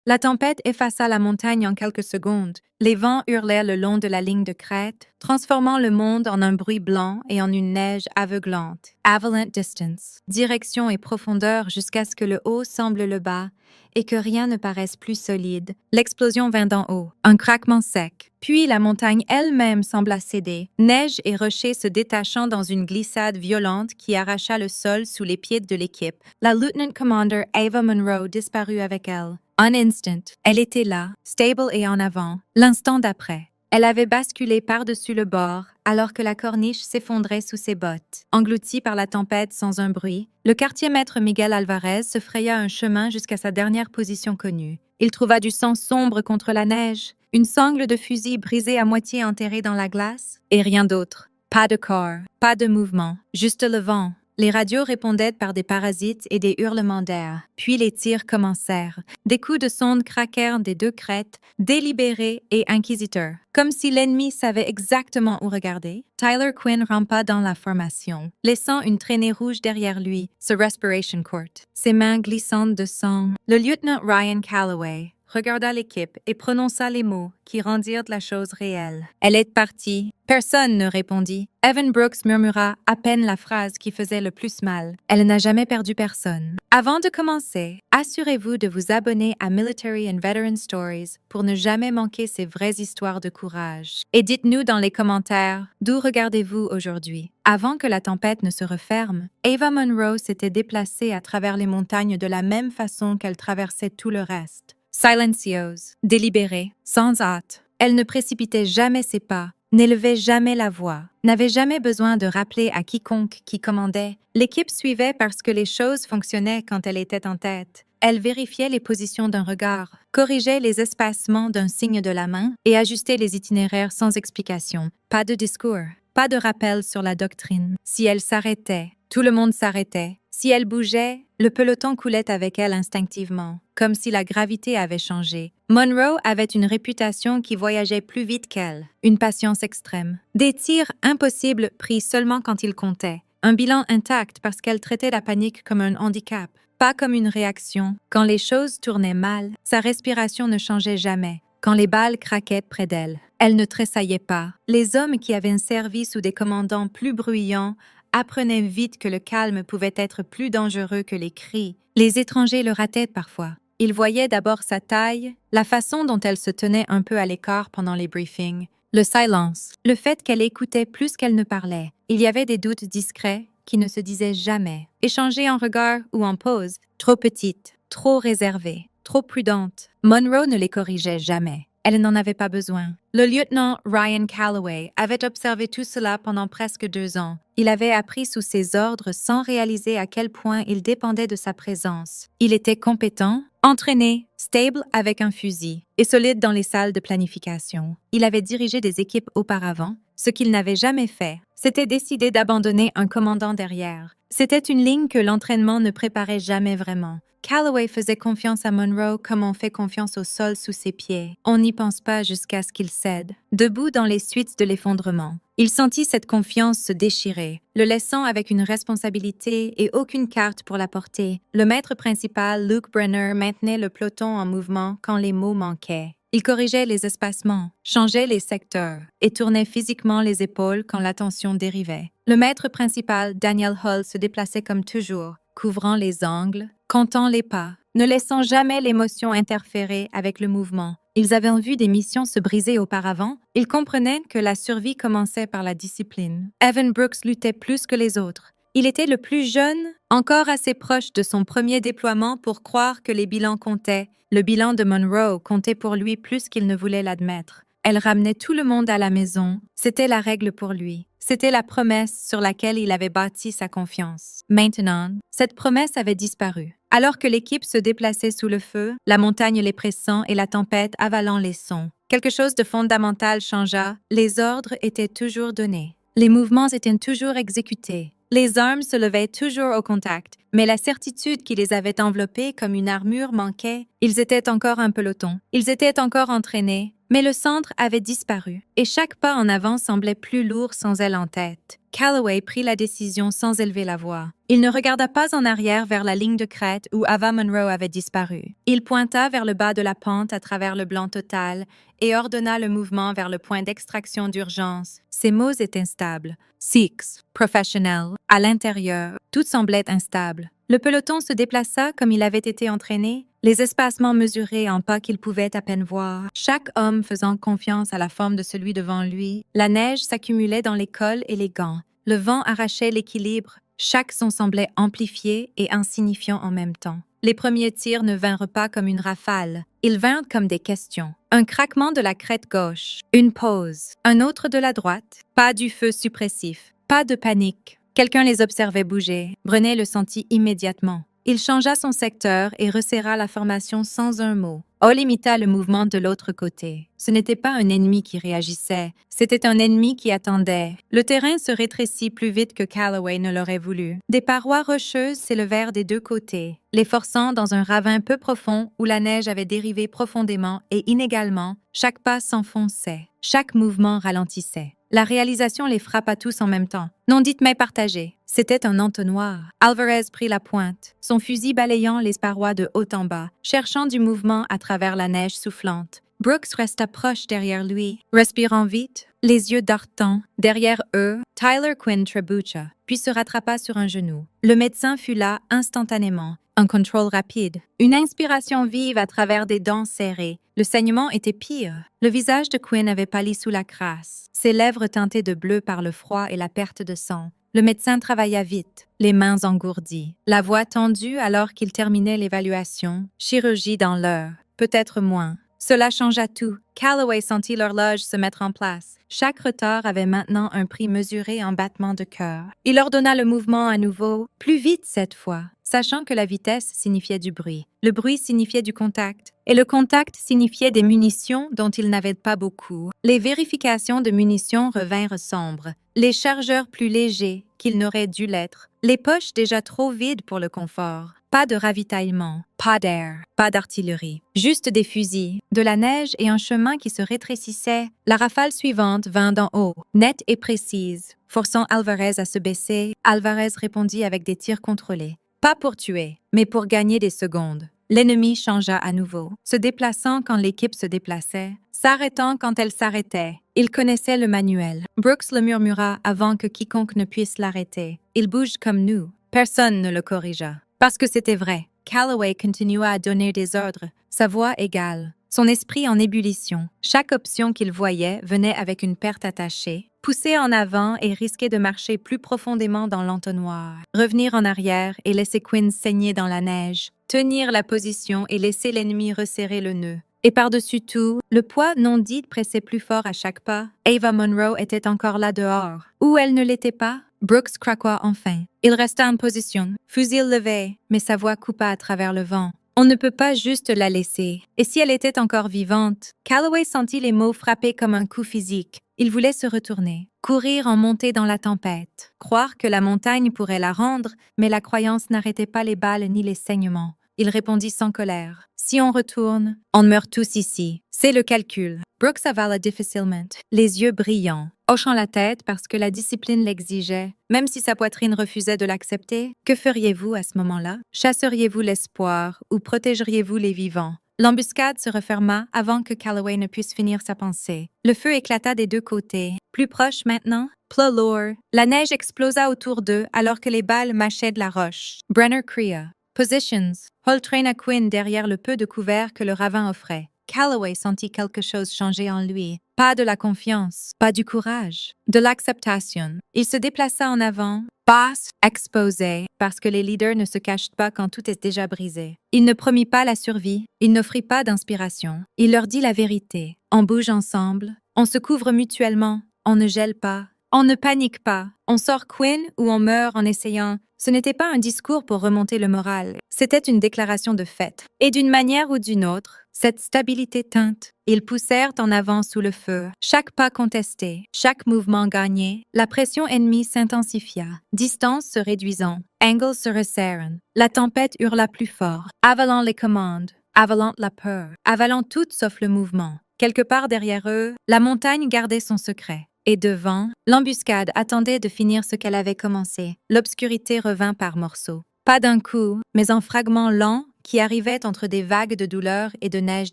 La tempête effaça la montagne en quelques secondes. Les vents hurlèrent le long de la ligne de crête, transformant le monde en un bruit blanc et en une neige aveuglante. Avalanche distance. Direction et profondeur jusqu'à ce que le haut semble le bas et que rien ne paraisse plus solide. L'explosion vint d'en haut, un craquement sec. Puis la montagne elle-même sembla céder, neige et rochers se détachant dans une glissade violente qui arracha le sol sous les pieds de l'équipe. La Lieutenant Commander Ava Monroe disparut avec elle. Un instant, elle était là, stable et en avant. L'instant d'après, elle avait basculé par-dessus le bord alors que la corniche s'effondrait sous ses bottes. Englouti par la tempête sans un bruit, le quartier-maître Miguel Alvarez se fraya un chemin jusqu'à sa dernière position connue. Il trouva du sang sombre contre la neige, une sangle de fusil brisée à moitié enterrée dans la glace, et rien d'autre. Pas de corps, pas de mouvement, juste le vent. Les radios répondaient par des parasites et des hurlements d'air. Puis les tirs commencèrent. Des coups de sonde craquèrent des deux crêtes, délibérés et inquisiteurs. Comme si l'ennemi savait exactement où regarder, Tyler Quinn rampa dans la formation, laissant une traînée rouge derrière lui, ce respiration court. Ses mains glissantes de sang. Le lieutenant Ryan Calloway regarda l'équipe et prononça les mots qui rendirent la chose réelle. « Elle est partie. » Personne ne répondit. Evan Brooks murmura à peine la phrase qui faisait le plus mal. « Elle n'a jamais perdu personne. » Avant de commencer, assurez-vous de vous abonner à Military and Veteran Stories pour ne jamais manquer ces vraies histoires de courage. Et dites-nous dans les commentaires, d'où regardez-vous aujourd'hui? Avant que la tempête ne se referme, Ava Monroe s'était déplacée à travers les montagnes de la même façon qu'elle traversait tout le reste. Silencieuse, délibérée, sans hâte. Elle ne précipitait jamais ses pas, n'élevait jamais la voix, n'avait jamais besoin de rappeler à quiconque qui commandait. L'équipe suivait parce que les choses fonctionnaient quand elle était en tête. Elle vérifiait les positions d'un regard, corrigeait les espacements d'un signe de la main et ajustait les itinéraires sans explication. Pas de discours, pas de rappel sur la doctrine. Si elle s'arrêtait, tout le monde s'arrêtait. Si elle bougeait, le peloton coulait avec elle instinctivement, comme si la gravité avait changé. Monroe avait une réputation qui voyageait plus vite qu'elle, une patience extrême. Des tirs impossibles pris seulement quand il comptait. Un bilan intact parce qu'elle traitait la panique comme un handicap, pas comme une réaction. Quand les choses tournaient mal, sa respiration ne changeait jamais. Quand les balles craquaient près d'elle, elle ne tressaillait pas. Les hommes qui avaient servi sous des commandants plus bruyants apprenaient vite que le calme pouvait être plus dangereux que les cris. Les étrangers le rataient parfois. Ils voyaient d'abord sa taille, la façon dont elle se tenait un peu à l'écart pendant les briefings, le silence, le fait qu'elle écoutait plus qu'elle ne parlait. Il y avait des doutes discrets qui ne se disaient jamais, échangés en regard ou en pause, trop petite, trop réservée, trop prudente. Monroe ne les corrigeait jamais. Elle n'en avait pas besoin. Le lieutenant Ryan Calloway avait observé tout cela pendant presque 2 ans. Il avait appris sous ses ordres sans réaliser à quel point il dépendait de sa présence. Il était compétent, entraîné, stable avec un fusil et solide dans les salles de planification. Il avait dirigé des équipes auparavant. Ce qu'il n'avait jamais fait, c'était décider d'abandonner un commandant derrière. C'était une ligne que l'entraînement ne préparait jamais vraiment. Calloway faisait confiance à Monroe comme on fait confiance au sol sous ses pieds. On n'y pense pas jusqu'à ce qu'il cède. Debout dans les suites de l'effondrement, il sentit cette confiance se déchirer, le laissant avec une responsabilité et aucune carte pour la porter. Le maître principal, Luke Brenner, maintenait le peloton en mouvement quand les mots manquaient. Il corrigeait les espacements, changeait les secteurs et tournait physiquement les épaules quand l'attention dérivait. Le maître principal, Daniel Hull, se déplaçait comme toujours, couvrant les angles, comptant les pas, ne laissant jamais l'émotion interférer avec le mouvement. Ils avaient vu des missions se briser auparavant. Ils comprenaient que la survie commençait par la discipline. Evan Brooks luttait plus que les autres. Il était le plus jeune, encore assez proche de son premier déploiement pour croire que les bilans comptaient. Le bilan de Monroe comptait pour lui plus qu'il ne voulait l'admettre. Elle ramenait tout le monde à la maison. C'était la règle pour lui. C'était la promesse sur laquelle il avait bâti sa confiance. Maintenant, cette promesse avait disparu. Alors que l'équipe se déplaçait sous le feu, la montagne les pressant et la tempête avalant les sons, quelque chose de fondamental changea. Les ordres étaient toujours donnés. Les mouvements étaient toujours exécutés. Les armes se levaient toujours au contact. mais la certitude qui les avait enveloppés comme une armure manquait. Ils étaient encore un peloton. Ils étaient encore entraînés, mais le centre avait disparu, et chaque pas en avant semblait plus lourd sans elle en tête. Calloway prit la décision sans élever la voix. Il ne regarda pas en arrière vers la ligne de crête où Ava Monroe avait disparu. Il pointa vers le bas de la pente à travers le blanc total et ordonna le mouvement vers le point d'extraction d'urgence. Ses mots étaient instables. Six, professionnel, à l'intérieur, tout semblait instable. Le peloton se déplaça comme il avait été entraîné, les espacements mesurés en pas qu'il pouvait à peine voir, chaque homme faisant confiance à la forme de celui devant lui. La neige s'accumulait dans les cols et les gants. Le vent arrachait l'équilibre. Chaque son semblait amplifié et insignifiant en même temps. Les premiers tirs ne vinrent pas comme une rafale. Ils vinrent comme des questions. Un craquement de la crête gauche, une pause, un autre de la droite, pas du feu suppressif, pas de panique. Quelqu'un les observait bouger. Brené le sentit immédiatement. Il changea son secteur et resserra la formation sans un mot. Hall imita le mouvement de l'autre côté. Ce n'était pas un ennemi qui réagissait, c'était un ennemi qui attendait. Le terrain se rétrécit plus vite que Calloway ne l'aurait voulu. Des parois rocheuses s'élevèrent des deux côtés, les forçant dans un ravin peu profond où la neige avait dérivé profondément et inégalement. Chaque pas s'enfonçait, chaque mouvement ralentissait. La réalisation les frappa tous en même temps. Non dite mais partagée. C'était un entonnoir. Alvarez prit la pointe, son fusil balayant les parois de haut en bas, cherchant du mouvement à travers la neige soufflante. Brooks resta proche derrière lui, respirant vite, les yeux dartants. Derrière eux, Tyler Quinn trébucha, puis se rattrapa sur un genou. Le médecin fut là instantanément. Un contrôle rapide, une inspiration vive à travers des dents serrées. Le saignement était pire. Le visage de Quinn avait pâli sous la crasse, ses lèvres teintées de bleu par le froid et la perte de sang. Le médecin travailla vite, les mains engourdies, la voix tendue alors qu'il terminait l'évaluation. Chirurgie dans l'heure, peut-être moins. Cela changea tout. Calloway sentit l'horloge se mettre en place. Chaque retard avait maintenant un prix mesuré en battements de cœur. Il ordonna le mouvement à nouveau, plus vite cette fois, sachant que la vitesse signifiait du bruit. Le bruit signifiait du contact, et le contact signifiait des munitions dont il n'avait pas beaucoup. Les vérifications de munitions revinrent sombres, les chargeurs plus légers qu'ils n'auraient dû l'être, les poches déjà trop vides pour le confort. Pas de ravitaillement, pas d'air, pas d'artillerie, juste des fusils, de la neige et un chemin qui se rétrécissait. La rafale suivante vint d'en haut, nette et précise, forçant Alvarez à se baisser. Alvarez répondit avec des tirs contrôlés. Pas pour tuer, mais pour gagner des secondes. L'ennemi changea à nouveau, se déplaçant quand l'équipe se déplaçait, s'arrêtant quand elle s'arrêtait. Il connaissait le manuel. Brooks le murmura avant que quiconque ne puisse l'arrêter. Il bouge comme nous. Personne ne le corrigea. Parce que c'était vrai. Calloway continua à donner des ordres, sa voix égale, son esprit en ébullition. Chaque option qu'il voyait venait avec une perte attachée. Pousser en avant et risquer de marcher plus profondément dans l'entonnoir. Revenir en arrière et laisser Quinn saigner dans la neige. Tenir la position et laisser l'ennemi resserrer le nœud. Et par-dessus tout, le poids non dit pressait plus fort à chaque pas. Ava Monroe était encore là dehors. Ou elle ne l'était pas? Brooks craqua enfin. Il resta en position, fusil levé, mais sa voix coupa à travers le vent. On ne peut pas juste la laisser. Et si elle était encore vivante? Calloway sentit les mots frapper comme un coup physique. Il voulait se retourner, courir en montée dans la tempête, croire que la montagne pourrait la rendre, mais la croyance n'arrêtait pas les balles ni les saignements. Il répondit sans colère. Si on retourne, on meurt tous ici. C'est le calcul. Brooks avala difficilement, les yeux brillants, hochant la tête parce que la discipline l'exigeait, même si sa poitrine refusait de l'accepter. Que feriez-vous à ce moment-là? Chasseriez-vous l'espoir ou protégeriez-vous les vivants? L'embuscade se referma avant que Calloway ne puisse finir sa pensée. Le feu éclata des deux côtés. Plus proche maintenant, plat lourd. La neige explosa autour d'eux alors que les balles mâchaient de la roche. Brenner cria. Positions. Hall traîna Quinn derrière le peu de couvert que le ravin offrait. Calloway sentit quelque chose changer en lui. Pas de la confiance, pas du courage, de l'acceptation. Il se déplaça en avant, basse, exposé, parce que les leaders ne se cachent pas quand tout est déjà brisé. Il ne promit pas la survie, il n'offrit pas d'inspiration. Il leur dit la vérité. On bouge ensemble, on se couvre mutuellement, on ne gèle pas, on ne panique pas. On sort Quinn ou on meurt en essayant. Ce n'était pas un discours pour remonter le moral, c'était une déclaration de fait. Et d'une manière ou d'une autre, cette stabilité teinte. Ils poussèrent en avant sous le feu. Chaque pas contesté, chaque mouvement gagné, la pression ennemie s'intensifia. Distance se réduisant, angles se resserrant. La tempête hurla plus fort, avalant les commandes, avalant la peur, avalant tout sauf le mouvement. Quelque part derrière eux, la montagne gardait son secret. Et devant, l'embuscade attendait de finir ce qu'elle avait commencé. L'obscurité revint par morceaux. Pas d'un coup, mais en fragments lents qui arrivaient entre des vagues de douleur et de neige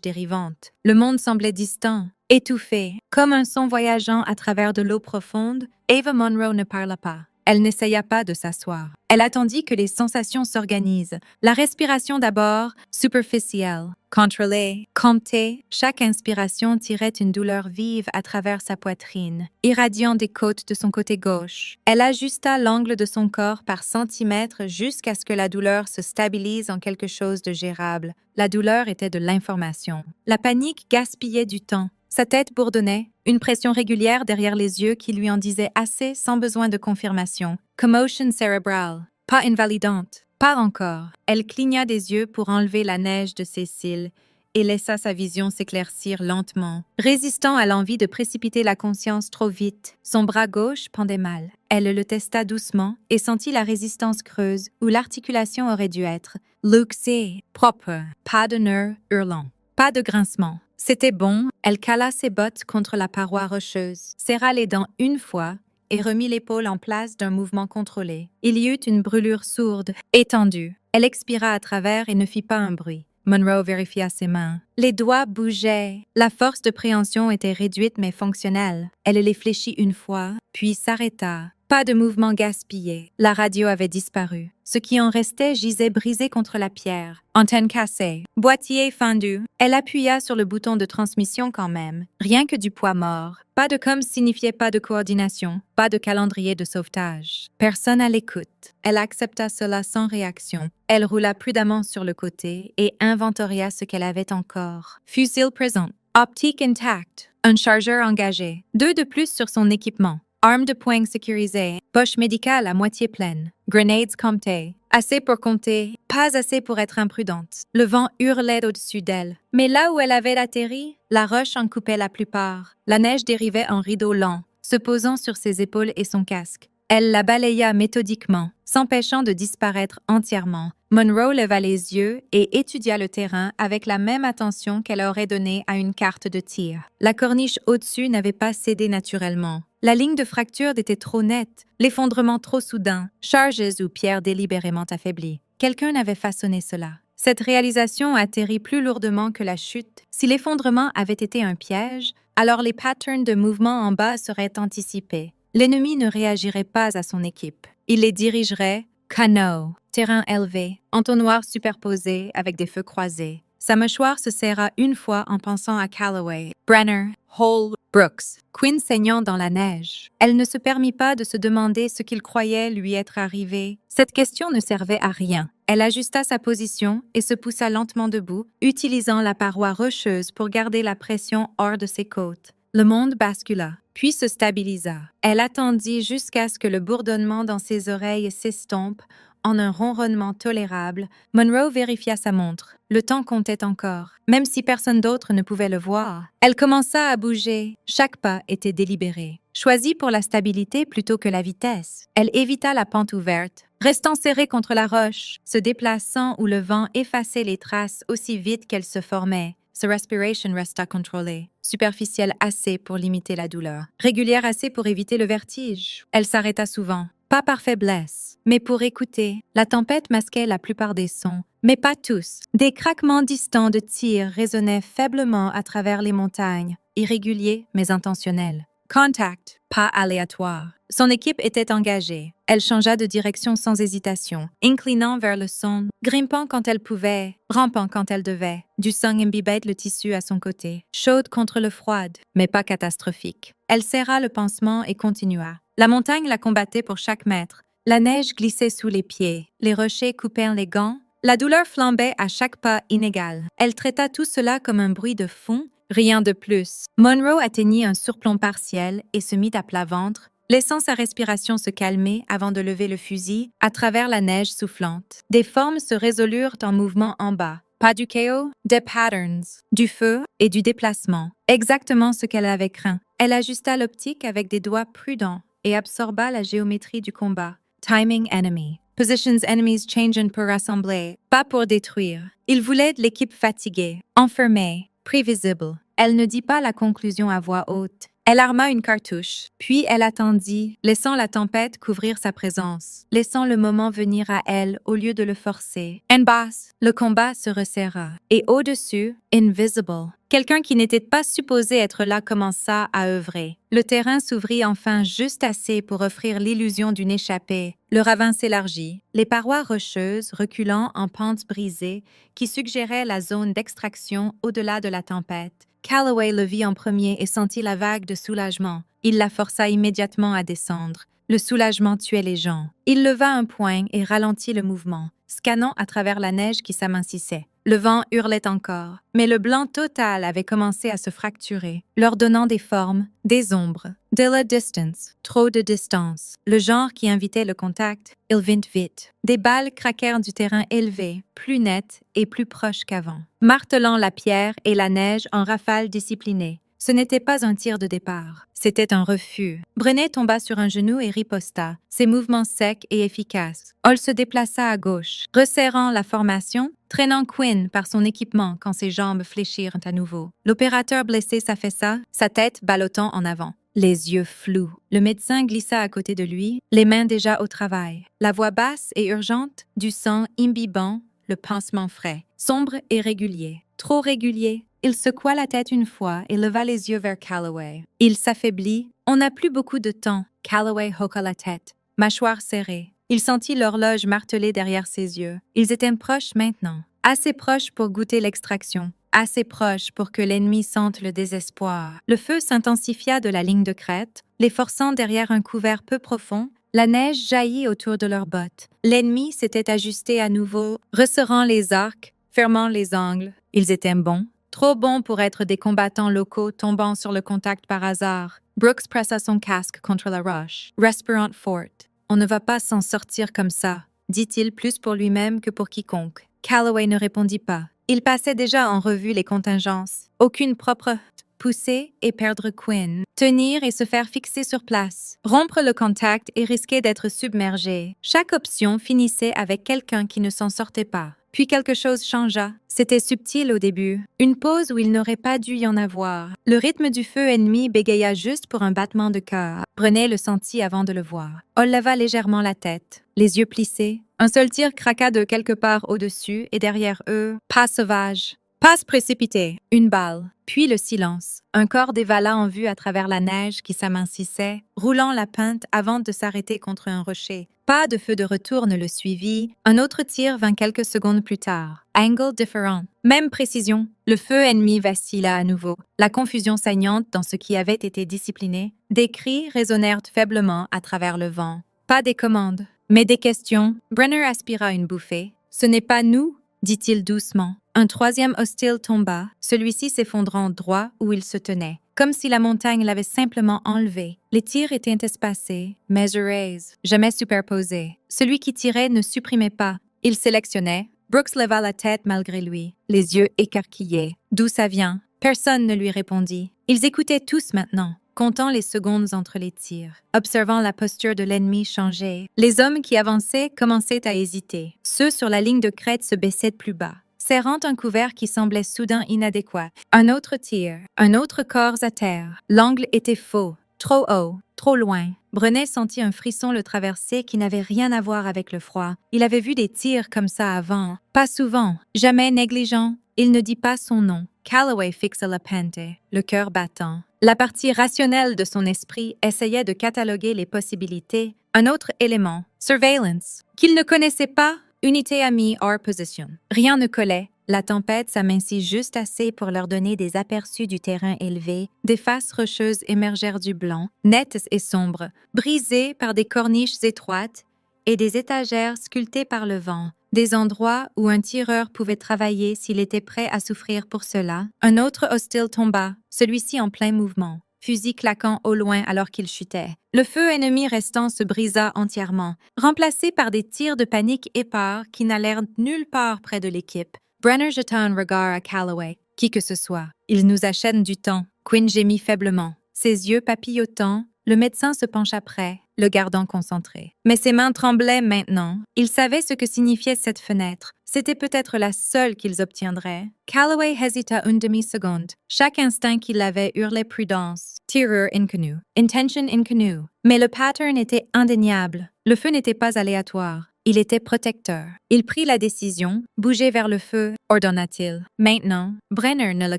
dérivante. Le monde semblait distant, étouffé, comme un son voyageant à travers de l'eau profonde. Ava Monroe ne parla pas. Elle n'essaya pas de s'asseoir. Elle attendit que les sensations s'organisent. La respiration d'abord, superficielle, contrôlée, comptée. Chaque inspiration tirait une douleur vive à travers sa poitrine, irradiant des côtes de son côté gauche. Elle ajusta l'angle de son corps par centimètres jusqu'à ce que la douleur se stabilise en quelque chose de gérable. La douleur était de l'information. La panique gaspillait du temps. Sa tête bourdonnait, une pression régulière derrière les yeux qui lui en disait assez sans besoin de confirmation. Commotion cérébrale, pas invalidante, pas encore. Elle cligna des yeux pour enlever la neige de ses cils et laissa sa vision s'éclaircir lentement. Résistant à l'envie de précipiter la conscience trop vite, son bras gauche pendait mal. Elle le testa doucement et sentit la résistance creuse où l'articulation aurait dû être. Luxé, propre, pas de nœud hurlant, pas de grincement. C'était bon, elle cala ses bottes contre la paroi rocheuse, serra les dents une fois et remit l'épaule en place d'un mouvement contrôlé. Il y eut une brûlure sourde, étendue. Elle expira à travers et ne fit pas un bruit. Monroe vérifia ses mains. Les doigts bougeaient. La force de préhension était réduite mais fonctionnelle. Elle les fléchit une fois, puis s'arrêta. Pas de mouvement gaspillé. La radio avait disparu. Ce qui en restait gisait brisé contre la pierre. Antenne cassée. Boîtier fendu. Elle appuya sur le bouton de transmission quand même. Rien que du poids mort. Pas de com signifiait pas de coordination. Pas de calendrier de sauvetage. Personne à l'écoute. Elle accepta cela sans réaction. Elle roula prudemment sur le côté et inventoria ce qu'elle avait encore. Fusil présent. Optique intacte. Un chargeur engagé. 2 de plus sur son équipement. Arme de poing sécurisée, poche médicale à moitié pleine, grenades comptées. Assez pour compter, pas assez pour être imprudente. Le vent hurlait au-dessus d'elle. Mais là où elle avait atterri, la roche en coupait la plupart. La neige dérivait en rideau lent, se posant sur ses épaules et son casque. Elle la balaya méthodiquement, s'empêchant de disparaître entièrement. Monroe leva les yeux et étudia le terrain avec la même attention qu'elle aurait donnée à une carte de tir. La corniche au-dessus n'avait pas cédé naturellement. La ligne de fracture était trop nette, l'effondrement trop soudain, charges ou pierres délibérément affaiblies. Quelqu'un avait façonné cela. Cette réalisation atterrit plus lourdement que la chute. Si l'effondrement avait été un piège, alors les patterns de mouvement en bas seraient anticipés. L'ennemi ne réagirait pas à son équipe. Il les dirigerait, canot, terrain élevé, entonnoir superposé avec des feux croisés. Sa mâchoire se serra une fois en pensant à Calloway, Brenner, Hall, Brooks, Quinn saignant dans la neige. Elle ne se permit pas de se demander ce qu'il croyait lui être arrivé. Cette question ne servait à rien. Elle ajusta sa position et se poussa lentement debout, utilisant la paroi rocheuse pour garder la pression hors de ses côtes. Le monde bascula, puis se stabilisa. Elle attendit jusqu'à ce que le bourdonnement dans ses oreilles s'estompe en un ronronnement tolérable. Monroe vérifia sa montre. Le temps comptait encore, même si personne d'autre ne pouvait le voir. Elle commença à bouger. Chaque pas était délibéré. Choisie pour la stabilité plutôt que la vitesse, elle évita la pente ouverte, restant serrée contre la roche, se déplaçant où le vent effaçait les traces aussi vite qu'elles se formaient. Sa respiration resta contrôlée, superficielle assez pour limiter la douleur, régulière assez pour éviter le vertige. Elle s'arrêta souvent, pas par faiblesse, mais pour écouter. La tempête masquait la plupart des sons, mais pas tous. Des craquements distants de tirs résonnaient faiblement à travers les montagnes, irréguliers mais intentionnels. Contact, pas aléatoire. Son équipe était engagée. Elle changea de direction sans hésitation, inclinant vers le son, grimpant quand elle pouvait, rampant quand elle devait. Du sang imbibait le tissu à son côté, chaude contre le froid, mais pas catastrophique. Elle serra le pansement et continua. La montagne la combattait pour chaque mètre. La neige glissait sous les pieds, les rochers coupaient les gants. La douleur flambait à chaque pas inégal. Elle traita tout cela comme un bruit de fond, rien de plus. Monroe atteignit un surplomb partiel et se mit à plat ventre, laissant sa respiration se calmer avant de lever le fusil à travers la neige soufflante. Des formes se résolurent en mouvement en bas. Pas du chaos, des patterns, du feu et du déplacement. Exactement ce qu'elle avait craint. Elle ajusta l'optique avec des doigts prudents et absorba la géométrie du combat. Timing enemy. Positions enemies change pour rassembler, pas pour détruire. Il voulait de l'équipe fatiguée, enfermée, prévisible. Elle ne dit pas la conclusion à voix haute. Elle arma une cartouche, puis elle attendit, laissant la tempête couvrir sa présence, laissant le moment venir à elle au lieu de le forcer. En bas, le combat se resserra, et au-dessus, invisible. Quelqu'un qui n'était pas supposé être là commença à œuvrer. Le terrain s'ouvrit enfin juste assez pour offrir l'illusion d'une échappée. Le ravin s'élargit, les parois rocheuses reculant en pentes brisées qui suggéraient la zone d'extraction au-delà de la tempête. Calloway le vit en premier et sentit la vague de soulagement. Il la força immédiatement à descendre. Le soulagement tuait les gens. Il leva un poing et ralentit le mouvement, scannant à travers la neige qui s'amincissait. Le vent hurlait encore, mais le blanc total avait commencé à se fracturer, leur donnant des formes, des ombres. De la distance, trop de distance. Le genre qui invitait le contact, il vint vite. Des balles craquèrent du terrain élevé, plus net et plus proche qu'avant, martelant la pierre et la neige en rafales disciplinées. Ce n'était pas un tir de départ, c'était un refus. Brené tomba sur un genou et riposta, ses mouvements secs et efficaces. Hall se déplaça à gauche, resserrant la formation, traînant Quinn par son équipement quand ses jambes fléchirent à nouveau. L'opérateur blessé s'affaissa, sa tête ballottant en avant. Les yeux flous. Le médecin glissa à côté de lui, les mains déjà au travail. La voix basse et urgente, du sang imbibant, le pansement frais. Sombre et régulier. Trop régulier. Il secoua la tête une fois et leva les yeux vers Calloway. Il s'affaiblit. On n'a plus beaucoup de temps. Calloway hoqua la tête, mâchoire serrée. Il sentit l'horloge marteler derrière ses yeux. Ils étaient proches maintenant. Assez proches pour goûter l'extraction. Assez proches pour que l'ennemi sente le désespoir. Le feu s'intensifia de la ligne de crête, les forçant derrière un couvert peu profond. La neige jaillit autour de leurs bottes. L'ennemi s'était ajusté à nouveau, resserrant les arcs, fermant les angles. Ils étaient bons. Trop bons pour être des combattants locaux tombant sur le contact par hasard. Brooks pressa son casque contre la roche, respirant fort. « On ne va pas s'en sortir comme ça », dit-il plus pour lui-même que pour quiconque. Calloway ne répondit pas. Il passait déjà en revue les contingences. Aucune propre pousser et perdre Quinn. Tenir et se faire fixer sur place. Rompre le contact et risquer d'être submergé. Chaque option finissait avec quelqu'un qui ne s'en sortait pas. Puis quelque chose changea. C'était subtil au début. Une pause où il n'aurait pas dû y en avoir. Le rythme du feu ennemi bégaya juste pour un battement de cœur. Brené le sentit avant de le voir. Hall leva légèrement la tête, les yeux plissés. Un seul tir craqua de quelque part au-dessus et derrière eux, pas sauvage. Passe précipitée, une balle, puis le silence. Un corps dévala en vue à travers la neige qui s'amincissait, roulant la pente avant de s'arrêter contre un rocher. Pas de feu de retour ne le suivit. Un autre tir vint quelques secondes plus tard. Angle différent. Même précision. Le feu ennemi vacilla à nouveau. La confusion saignante dans ce qui avait été discipliné. Des cris résonnèrent faiblement à travers le vent. Pas des commandes, mais des questions. Brenner aspira une bouffée. « Ce n'est pas nous », dit-il doucement. Un troisième hostile tomba, celui-ci s'effondrant droit où il se tenait, comme si la montagne l'avait simplement enlevé. Les tirs étaient espacés, mesurés, jamais superposés. Celui qui tirait ne supprimait pas. Il sélectionnait. Brooks leva la tête malgré lui, les yeux écarquillés. D'où ça vient? Personne ne lui répondit. Ils écoutaient tous maintenant, comptant les secondes entre les tirs, observant la posture de l'ennemi changer. Les hommes qui avançaient commençaient à hésiter. Ceux sur la ligne de crête se baissaient de plus bas, serrant un couvert qui semblait soudain inadéquat. Un autre tir, un autre corps à terre. L'angle était faux, trop haut, trop loin. Brené sentit un frisson le traverser qui n'avait rien à voir avec le froid. Il avait vu des tirs comme ça avant. Pas souvent, jamais négligent. Il ne dit pas son nom. Calloway fixa la pente, le cœur battant. La partie rationnelle de son esprit essayait de cataloguer les possibilités. Un autre élément, surveillance, qu'il ne connaissait pas, unité amie hors position. Rien ne collait. La tempête s'amincit juste assez pour leur donner des aperçus du terrain élevé. Des faces rocheuses émergèrent du blanc, nettes et sombres, brisées par des corniches étroites et des étagères sculptées par le vent. Des endroits où un tireur pouvait travailler s'il était prêt à souffrir pour cela. Un autre hostile tomba, celui-ci en plein mouvement. fusil claquant au loin alors qu'il chutait. Le feu ennemi restant se brisa entièrement, remplacé par des tirs de panique épars qui n'allèrent nulle part près de l'équipe. Brenner jeta un regard à Calloway. Qui que ce soit, il nous achète du temps. Quinn gémit faiblement. Ses yeux papillotants, le médecin se pencha près, le gardant concentré. Mais ses mains tremblaient maintenant. Il savait ce que signifiait cette fenêtre. C'était peut-être la seule qu'ils obtiendraient. Calloway hésita une demi-seconde. Chaque instinct qu'il avait hurlait prudence. Tireur inconnu. Intention inconnue. Mais le pattern était indéniable. Le feu n'était pas aléatoire. Il était protecteur. Il prit la décision, bouger vers le feu, ordonna-t-il. Maintenant, Brenner ne le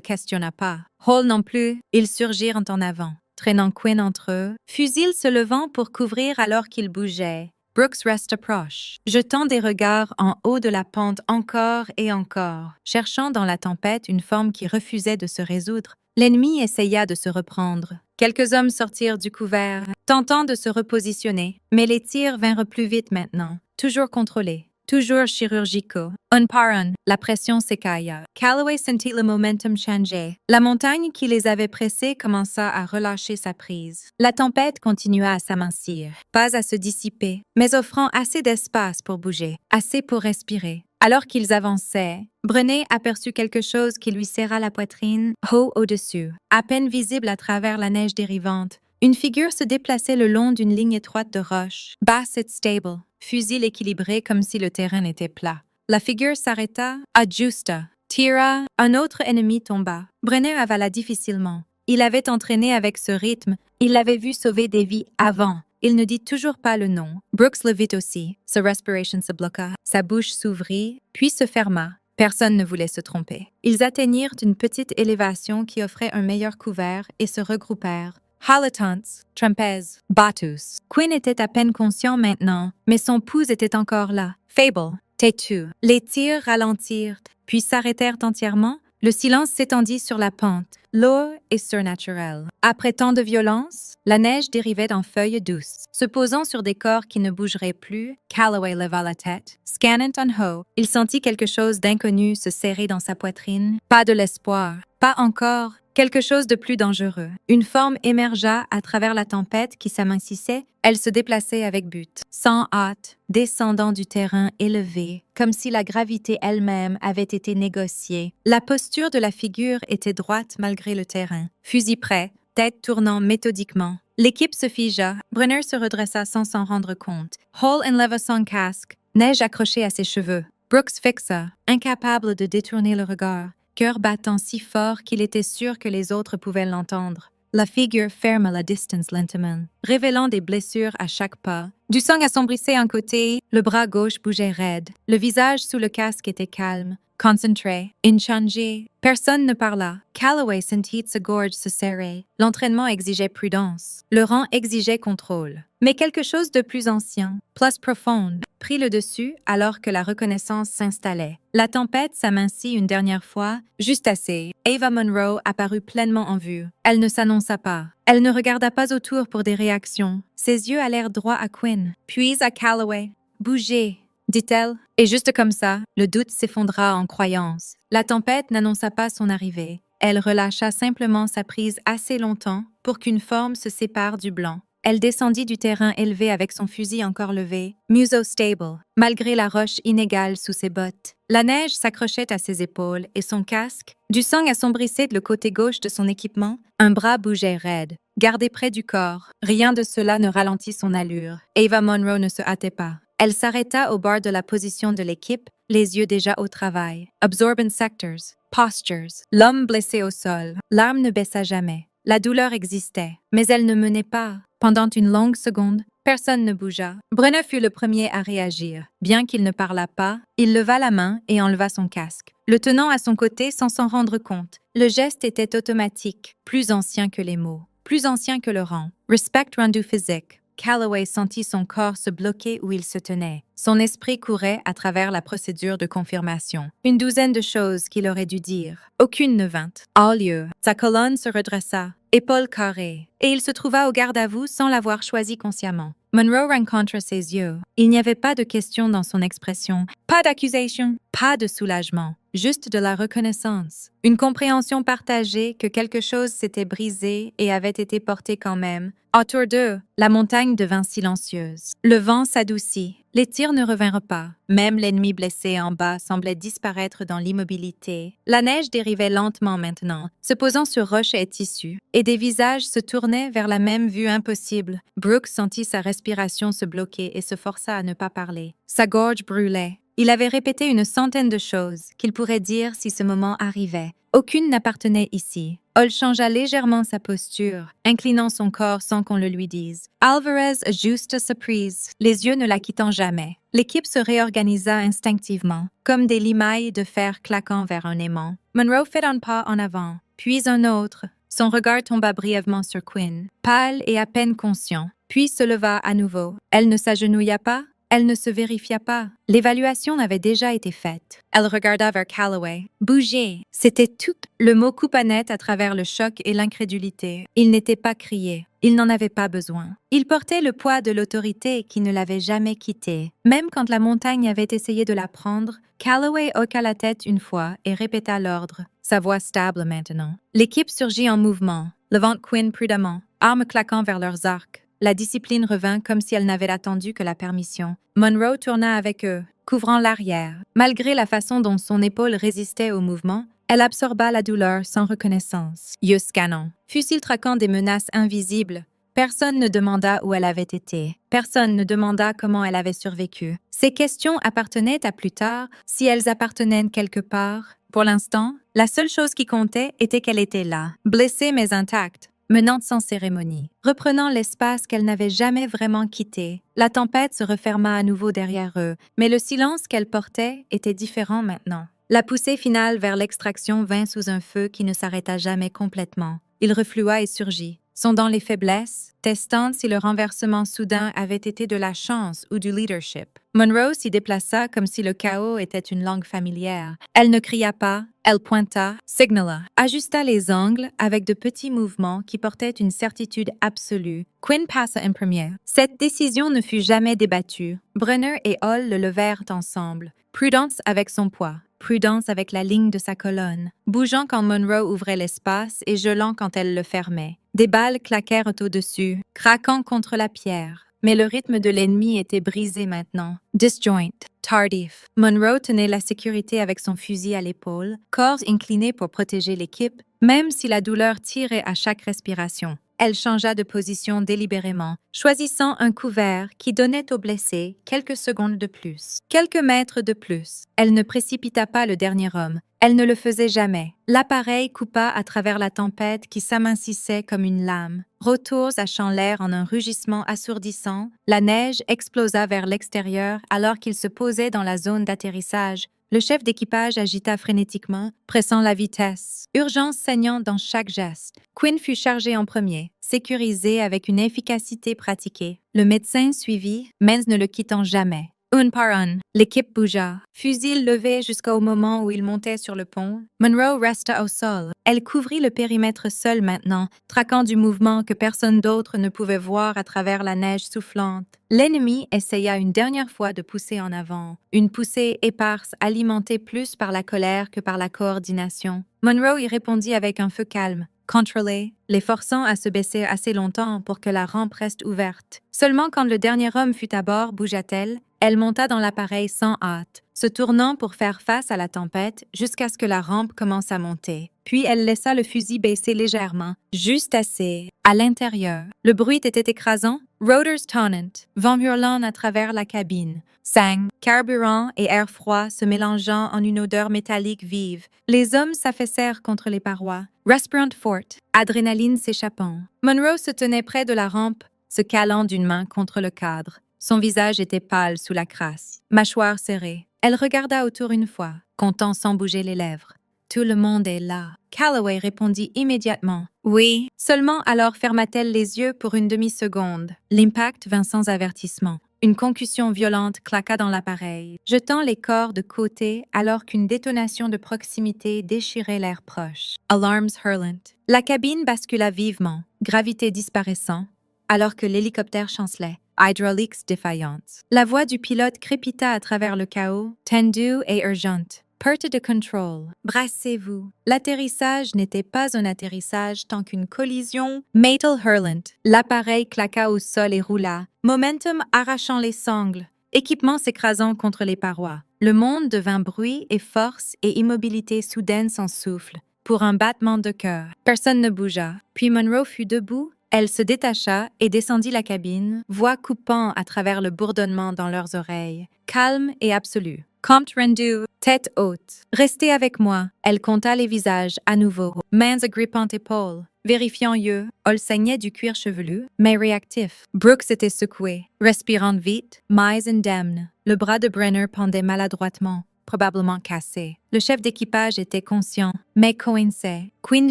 questionna pas. Hall non plus, ils surgirent en avant, traînant Quinn entre eux, fusil se levant pour couvrir alors qu'ils bougeaient. Brooks resta proche, jetant des regards en haut de la pente encore et encore, cherchant dans la tempête une forme qui refusait de se résoudre. L'ennemi essaya de se reprendre. Quelques hommes sortirent du couvert, tentant de se repositionner, mais les tirs vinrent plus vite maintenant, toujours contrôlés, toujours chirurgicaux. Un par un, la pression s'écailla. Calloway sentit le momentum changer. La montagne qui les avait pressés commença à relâcher sa prise. La tempête continua à s'amincir, pas à se dissiper, mais offrant assez d'espace pour bouger, assez pour respirer. Alors qu'ils avançaient, Brené aperçut quelque chose qui lui serra la poitrine, haut au-dessus, à peine visible à travers la neige dérivante. Une figure se déplaçait le long d'une ligne étroite de roches. Bassett Stable, fusil équilibré comme si le terrain était plat. La figure s'arrêta, ajusta, tira, un autre ennemi tomba. Brené avala difficilement. Il avait entraîné avec ce rythme, il l'avait vu sauver des vies avant. Il ne dit toujours pas le nom. Brooks le vit aussi. Sa respiration se bloqua. Sa bouche s'ouvrit, puis se ferma. Personne ne voulait se tromper. Ils atteignirent une petite élévation qui offrait un meilleur couvert et se regroupèrent. Haletants, Trempez, Batus. Quinn était à peine conscient maintenant, mais son pouls était encore là. Fable, têtu. Les tirs ralentirent, puis s'arrêtèrent entièrement. Le silence s'étendit sur la pente. L'eau est surnaturelle. Après tant de violence, la neige dérivait en feuilles douces. Se posant sur des corps qui ne bougeraient plus, Calloway leva la tête. Scannant en haut, il sentit quelque chose d'inconnu se serrer dans sa poitrine. Pas de l'espoir. Pas encore. Quelque chose de plus dangereux. Une forme émergea à travers la tempête qui s'amincissait. Elle se déplaçait avec but, sans hâte, descendant du terrain élevé, comme si la gravité elle-même avait été négociée. La posture de la figure était droite malgré le terrain. Fusil prêt, tête tournant méthodiquement. L'équipe se figea. Brenner se redressa sans s'en rendre compte. Hall enleva son casque, neige accrochée à ses cheveux. Brooks fixa, incapable de détourner le regard, cœur battant si fort qu'il était sûr que les autres pouvaient l'entendre. La figure ferma la distance lentement, révélant des blessures à chaque pas. Du sang assombrissait un côté, le bras gauche bougeait raide. Le visage sous le casque était calme, concentré, inchangé. Personne ne parla. Calloway sentit sa gorge se serrer. L'entraînement exigeait prudence. Le rang exigeait contrôle. Mais quelque chose de plus ancien, plus profond, prit le dessus alors que la reconnaissance s'installait. La tempête s'amincit une dernière fois, juste assez. Ava Monroe apparut pleinement en vue. Elle ne s'annonça pas. Elle ne regarda pas autour pour des réactions. Ses yeux allèrent droit à Quinn, puis à Calloway. « Bougez !» dit-elle. Et juste comme ça, le doute s'effondra en croyance. La tempête n'annonça pas son arrivée. Elle relâcha simplement sa prise assez longtemps pour qu'une forme se sépare du blanc. Elle descendit du terrain élevé avec son fusil encore levé, museau stable, malgré la roche inégale sous ses bottes. La neige s'accrochait à ses épaules et son casque. Du sang assombrissait le côté gauche de son équipement. Un bras bougeait raide, gardé près du corps. Rien de cela ne ralentit son allure. Ava Monroe ne se hâtait pas. Elle s'arrêta au bord de la position de l'équipe, les yeux déjà au travail. Absorbent sectors, postures. L'homme blessé au sol. L'arme ne baissa jamais. La douleur existait, mais elle ne menait pas. Pendant une longue seconde, personne ne bougea. Brenner fut le premier à réagir. Bien qu'il ne parlât pas, il leva la main et enleva son casque, le tenant à son côté sans s'en rendre compte. Le geste était automatique, plus ancien que les mots, plus ancien que le rang. Respect rendu physique. Calloway sentit son corps se bloquer où il se tenait. Son esprit courait à travers la procédure de confirmation. Une douzaine de choses qu'il aurait dû dire. Aucune ne vint. En lieu, sa colonne se redressa, épaules carrées, et il se trouva au garde-à-vous sans l'avoir choisi consciemment. Monroe rencontra ses yeux. Il n'y avait pas de question dans son expression, pas d'accusation, pas de soulagement. juste de la reconnaissance. Une compréhension partagée que quelque chose s'était brisé et avait été porté quand même. Autour d'eux, la montagne devint silencieuse. Le vent s'adoucit. Les tirs ne revinrent pas. Même l'ennemi blessé en bas semblait disparaître dans l'immobilité. La neige dérivait lentement maintenant, se posant sur roches et tissus, et des visages se tournaient vers la même vue impossible. Brooks sentit sa respiration se bloquer et se força à ne pas parler. Sa gorge brûlait. Il avait répété une centaine de choses qu'il pourrait dire si ce moment arrivait. Aucune n'appartenait ici. Hall changea légèrement sa posture, inclinant son corps sans qu'on le lui dise. Alvarez ajusta sa prise, les yeux ne la quittant jamais. L'équipe se réorganisa instinctivement, comme des limailles de fer claquant vers un aimant. Monroe fit un pas en avant, puis un autre. Son regard tomba brièvement sur Quinn, pâle et à peine conscient, puis se leva à nouveau. Elle ne s'agenouilla pas. Elle ne se vérifia pas. L'évaluation avait déjà été faite. Elle regarda vers Calloway. Bouger, c'était tout. Le mot coupa net à travers le choc et l'incrédulité. Il n'était pas crié. Il n'en avait pas besoin. Il portait le poids de l'autorité qui ne l'avait jamais quitté. Même quand la montagne avait essayé de la prendre, Calloway hoqua la tête une fois et répéta l'ordre. Sa voix stable maintenant. L'équipe surgit en mouvement, levant Quinn prudemment, armes claquant vers leurs arcs. La discipline revint comme si elle n'avait attendu que la permission. Monroe tourna avec eux, couvrant l'arrière. Malgré la façon dont son épaule résistait au mouvement, elle absorba la douleur sans reconnaissance. Yeux scannants. Fut-il traquant des menaces invisibles? Personne ne demanda où elle avait été. Personne ne demanda comment elle avait survécu. Ces questions appartenaient à plus tard, si elles appartenaient quelque part. Pour l'instant, la seule chose qui comptait était qu'elle était là, blessée mais intacte, menant sans cérémonie, reprenant l'espace qu'elle n'avait jamais vraiment quitté. La tempête se referma à nouveau derrière eux, mais le silence qu'elle portait était différent maintenant. La poussée finale vers l'extraction vint sous un feu qui ne s'arrêta jamais complètement. Il reflua et surgit, sondant les faiblesses, testant si le renversement soudain avait été de la chance ou du leadership. Monroe s'y déplaça comme si le chaos était une langue familière. Elle ne cria pas, elle pointa, signala, ajusta les angles avec de petits mouvements qui portaient une certitude absolue. Quinn passa en premier. Cette décision ne fut jamais débattue. Brunner et Hall le levèrent ensemble. Prudence avec son poids. Prudence avec la ligne de sa colonne, bougeant quand Monroe ouvrait l'espace et gelant quand elle le fermait. Des balles claquèrent au-dessus, craquant contre la pierre. Mais le rythme de l'ennemi était brisé maintenant. Disjoint, tardif. Monroe tenait la sécurité avec son fusil à l'épaule, corps incliné pour protéger l'équipe, même si la douleur tirait à chaque respiration. Elle changea de position délibérément, choisissant un couvert qui donnait aux blessés quelques secondes de plus, quelques mètres de plus. Elle ne précipita pas le dernier homme. Elle ne le faisait jamais. L'appareil coupa à travers la tempête qui s'amincissait comme une lame. Retours achant l'air en un rugissement assourdissant, la neige explosa vers l'extérieur alors qu'il se posait dans la zone d'atterrissage. Le chef d'équipage agita frénétiquement, pressant la vitesse. Urgence saignant dans chaque geste. Quinn fut chargé en premier, sécurisé avec une efficacité pratiquée. Le médecin suivit, Menz ne le quittant jamais. Un par un, l'équipe bougea, fusil levé jusqu'au moment où il montait sur le pont. Monroe resta au sol. Elle couvrit le périmètre seule maintenant, traquant du mouvement que personne d'autre ne pouvait voir à travers la neige soufflante. L'ennemi essaya une dernière fois de pousser en avant, une poussée éparse alimentée plus par la colère que par la coordination. Monroe y répondit avec un feu calme, contrôlé, les forçant à se baisser assez longtemps pour que la rampe reste ouverte. Seulement quand le dernier homme fut à bord, bougea-t-elle. Elle monta dans l'appareil sans hâte, se tournant pour faire face à la tempête jusqu'à ce que la rampe commence à monter. Puis elle laissa le fusil baisser légèrement, juste assez. À l'intérieur, le bruit était écrasant. Rotors tonnant, vent hurlant à travers la cabine. Sang, carburant et air froid se mélangeant en une odeur métallique vive. Les hommes s'affaissèrent contre les parois. Respirant fort, adrénaline s'échappant. Monroe se tenait près de la rampe, se calant d'une main contre le cadre. Son visage était pâle sous la crasse, mâchoire serrée. Elle regarda autour une fois, comptant sans bouger les lèvres. Tout le monde est là. Calloway répondit immédiatement. Oui. Seulement alors ferma-t-elle les yeux pour une demi-seconde. L'impact vint sans avertissement. Une concussion violente claqua dans l'appareil, jetant les corps de côté alors qu'une détonation de proximité déchirait l'air proche. Alarms hurlant. La cabine bascula vivement, gravité disparaissant, alors que l'hélicoptère chancelait. Hydraulics défaillantes. La voix du pilote crépita à travers le chaos, tendue et urgente. Perte de control. Brassez-vous. L'atterrissage n'était pas un atterrissage tant qu'une collision. Metal hurlant. L'appareil claqua au sol et roula. Momentum arrachant les sangles. Équipement s'écrasant contre les parois. Le monde devint bruit et force et immobilité soudaine sans souffle. Pour un battement de cœur. Personne ne bougea. Puis Monroe fut debout. Elle se détacha et descendit la cabine, voix coupant à travers le bourdonnement dans leurs oreilles. Calme et absolu. Compte rendu, tête haute. Restez avec moi. Elle compta les visages à nouveau. Mains agrippant épaules. Vérifiant yeux, Hall saignait du cuir chevelu, mais réactif. Brooks était secoué, respirant vite, mais indemne. Le bras de Brenner pendait maladroitement, probablement cassé. Le chef d'équipage était conscient, mais coincé. Quinn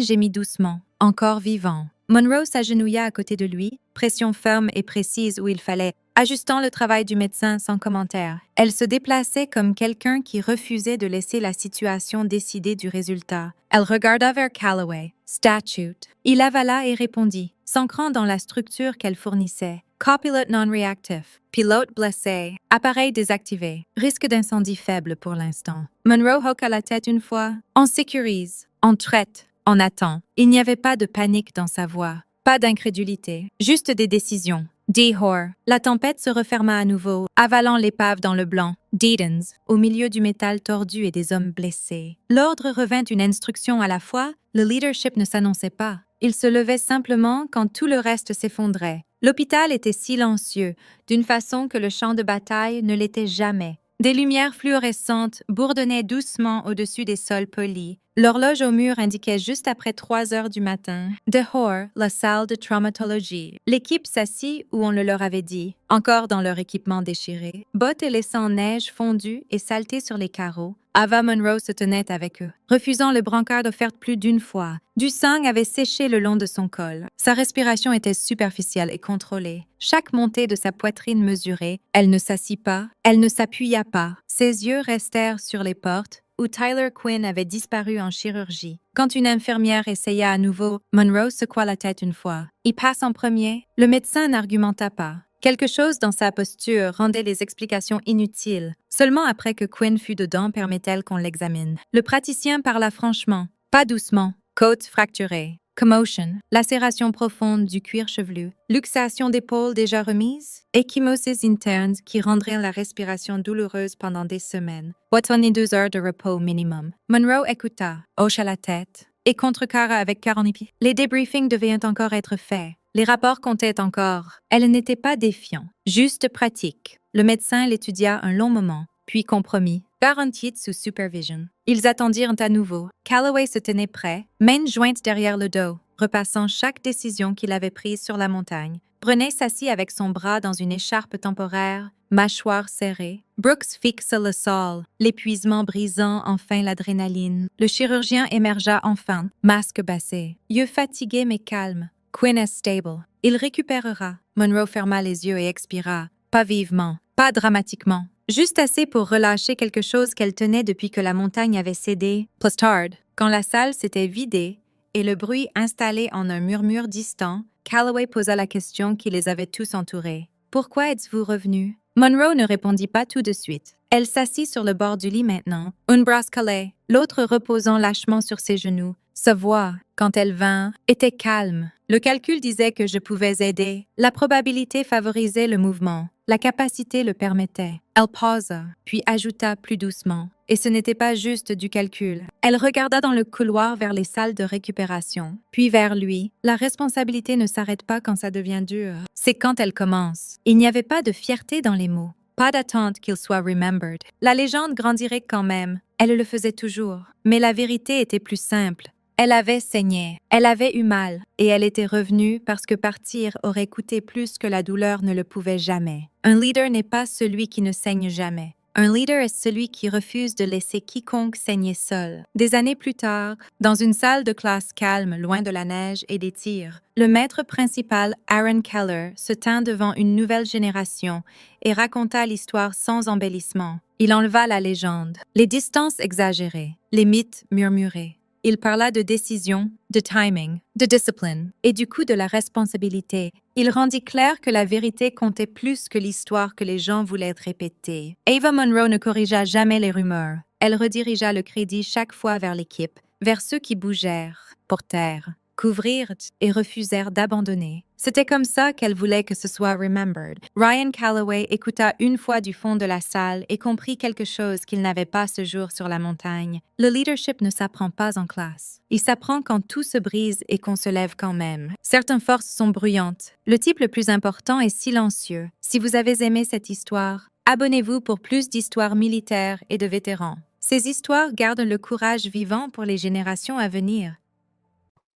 gémit doucement, encore vivant. Monroe s'agenouilla à côté de lui, pression ferme et précise où il fallait, ajustant le travail du médecin sans commentaire. Elle se déplaçait comme quelqu'un qui refusait de laisser la situation décider du résultat. Elle regarda vers Calloway. Statute. Il avala et répondit, s'ancrant dans la structure qu'elle fournissait. Copilot non-reactif. Pilote blessé. Appareil désactivé. Risque d'incendie faible pour l'instant. Monroe hoqua la tête une fois. On sécurise. On traite. On attend. Il n'y avait pas de panique dans sa voix. Pas d'incrédulité. Juste des décisions. Dehors. La tempête se referma à nouveau, avalant l'épave dans le blanc. Deedens, au milieu du métal tordu et des hommes blessés. L'ordre revint une instruction à la fois, le leadership ne s'annonçait pas. Il se levait simplement quand tout le reste s'effondrait. L'hôpital était silencieux, d'une façon que le champ de bataille ne l'était jamais. Des lumières fluorescentes bourdonnaient doucement au-dessus des sols polis. L'horloge au mur indiquait juste après 3 heures du matin. Dehors, la salle de traumatologie. L'équipe s'assit où on le leur avait dit, encore dans leur équipement déchiré. Bottes et laissant neige fondue et saleté sur les carreaux. Ava Monroe se tenait avec eux, refusant le brancard offert plus d'une fois. Du sang avait séché le long de son col. Sa respiration était superficielle et contrôlée. Chaque montée de sa poitrine mesurée, elle ne s'assit pas, elle ne s'appuya pas. Ses yeux restèrent sur les portes, où Tyler Quinn avait disparu en chirurgie. Quand une infirmière essaya à nouveau, Monroe secoua la tête une fois. Il passe en premier. Le médecin n'argumenta pas. Quelque chose dans sa posture rendait les explications inutiles. Seulement après que Quinn fut dedans permet-elle qu'on l'examine. Le praticien parla franchement, pas doucement. Côte fracturée. Commotion, lacération profonde du cuir chevelu, luxation d'épaule déjà remise, échymoses internes qui rendraient la respiration douloureuse pendant des semaines. 2 heures de repos minimum. Monroe écouta, hocha la tête et contrecarra avec 40 pieds. Les débriefings devaient encore être faits. Les rapports comptaient encore. Elle n'était pas défiant, juste pratique. Le médecin l'étudia un long moment, puis compromis, garantie sous supervision. Ils attendirent à nouveau. Calloway se tenait prêt, mains jointes derrière le dos, repassant chaque décision qu'il avait prise sur la montagne. Brené s'assit avec son bras dans une écharpe temporaire, mâchoire serrée. Brooks fixe le sol, l'épuisement brisant enfin l'adrénaline. Le chirurgien émergea enfin, masque baissé, yeux fatigués mais calmes. Quinn est stable. Il récupérera. Monroe ferma les yeux et expira. Pas vivement, pas dramatiquement. Juste assez pour relâcher quelque chose qu'elle tenait depuis que la montagne avait cédé. Plastard. Quand la salle s'était vidée et le bruit installé en un murmure distant, Calloway posa la question qui les avait tous entourés. « Pourquoi êtes-vous revenu ?» Monroe ne répondit pas tout de suite. Elle s'assit sur le bord du lit maintenant, une brasse collée, l'autre reposant lâchement sur ses genoux. Sa voix, quand elle vint, était calme. Le calcul disait que je pouvais aider. La probabilité favorisait le mouvement. La capacité le permettait. Elle pausa, puis ajouta plus doucement. Et ce n'était pas juste du calcul. Elle regarda dans le couloir vers les salles de récupération, puis vers lui. La responsabilité ne s'arrête pas quand ça devient dur. C'est quand elle commence. Il n'y avait pas de fierté dans les mots. Pas d'attente qu'il soit remembered. La légende grandirait quand même. Elle le faisait toujours. Mais la vérité était plus simple. Elle avait saigné, elle avait eu mal, et elle était revenue parce que partir aurait coûté plus que la douleur ne le pouvait jamais. Un leader n'est pas celui qui ne saigne jamais. Un leader est celui qui refuse de laisser quiconque saigner seul. Des années plus tard, dans une salle de classe calme, loin de la neige et des tirs, le maître principal, Aaron Keller, se tint devant une nouvelle génération et raconta l'histoire sans embellissement. Il enleva la légende, les distances exagérées, les mythes murmurés. Il parla de décision, de timing, de discipline et du coût de la responsabilité. Il rendit clair que la vérité comptait plus que l'histoire que les gens voulaient répéter. Ava Monroe ne corrigea jamais les rumeurs. Elle redirigea le crédit chaque fois vers l'équipe, vers ceux qui bougèrent, portèrent, couvrirent et refusèrent d'abandonner. C'était comme ça qu'elle voulait que ce soit remembered. Ryan Calloway écouta une fois du fond de la salle et comprit quelque chose qu'il n'avait pas ce jour sur la montagne. Le leadership ne s'apprend pas en classe. Il s'apprend quand tout se brise et qu'on se lève quand même. Certaines forces sont bruyantes. Le type le plus important est silencieux. Si vous avez aimé cette histoire, abonnez-vous pour plus d'histoires militaires et de vétérans. Ces histoires gardent le courage vivant pour les générations à venir.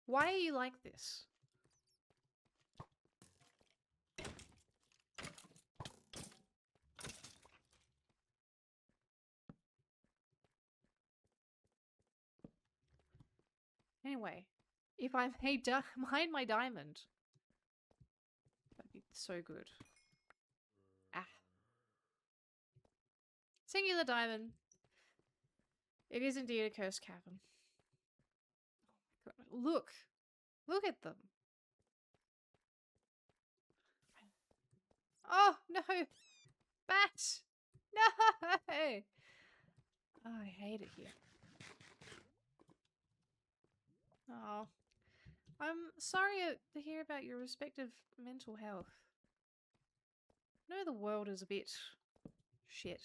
Why are you like this? Anyway, if I mine my diamond, that'd be so good. Ah. Singular diamond. It is indeed a cursed cavern. Look. Look at them. Oh, no. Bat. No. Oh, I hate it here. Oh. I'm sorry to hear about your respective mental health. I know the world is a bit shit.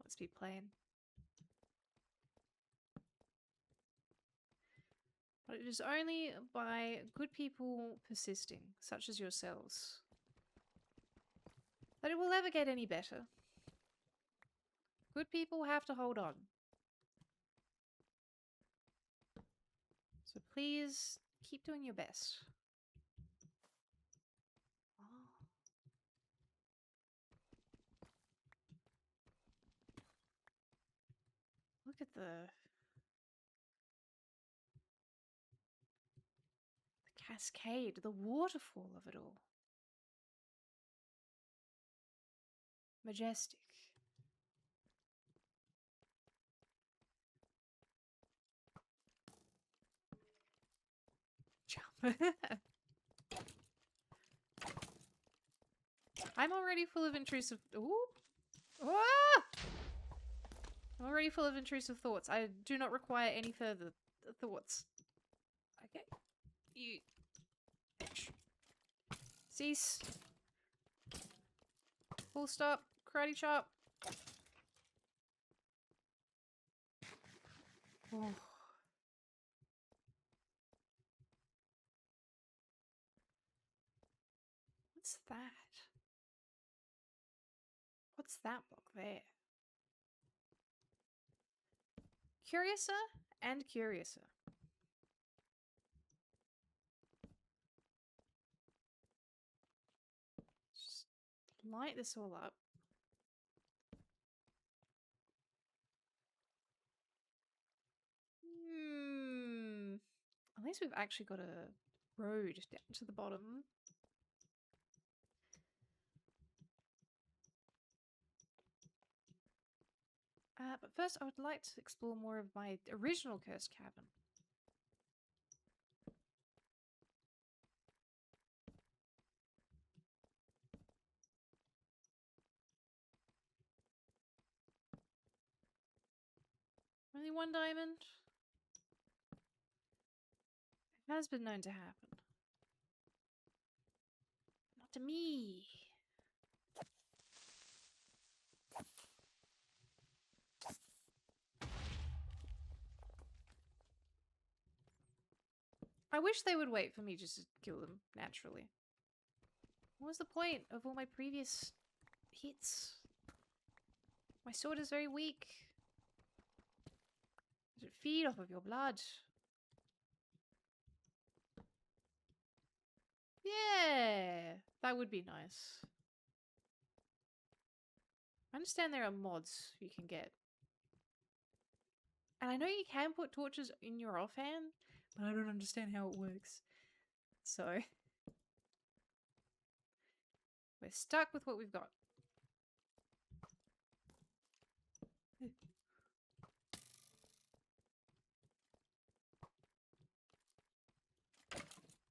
Let's be plain. But it is only by good people persisting, such as yourselves, that it will ever get any better. Good people have to hold on. So please keep doing your best. Oh. Look at the cascade, the waterfall of it all. Majestic. Jump. I'm already full of intrusive... Ooh! Ah! I'm already full of intrusive thoughts. I do not require any further thoughts. Okay. You... Cease. Full stop. Karate chop. Oh. What's that? What's that block there? Curiouser and curiouser. Just light this all up. At least we've actually got a road down to the bottom. But first I would like to explore more of my original cursed cavern. Only one diamond? It has been known to happen. Not to me. I wish they would wait for me just to kill them naturally. What was the point of all my previous hits? My sword is very weak. Does it feed off of your blood? Yeah, that would be nice. I understand there are mods you can get. And I know you can put torches in your offhand, but I don't understand how it works. So, we're stuck with what we've got.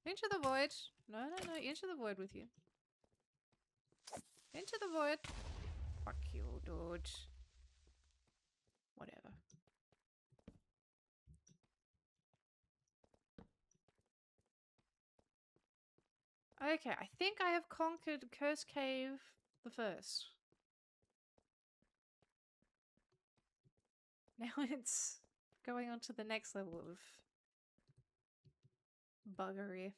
Into the void. No, no, no. Into the void with you. Into the void. Fuck you, dude. Whatever. Okay, I think I have conquered Curse Cave the first. Now it's going on to the next level of buggery.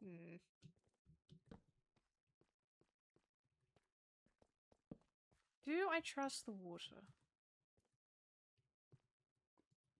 Hmm. Do I trust the water?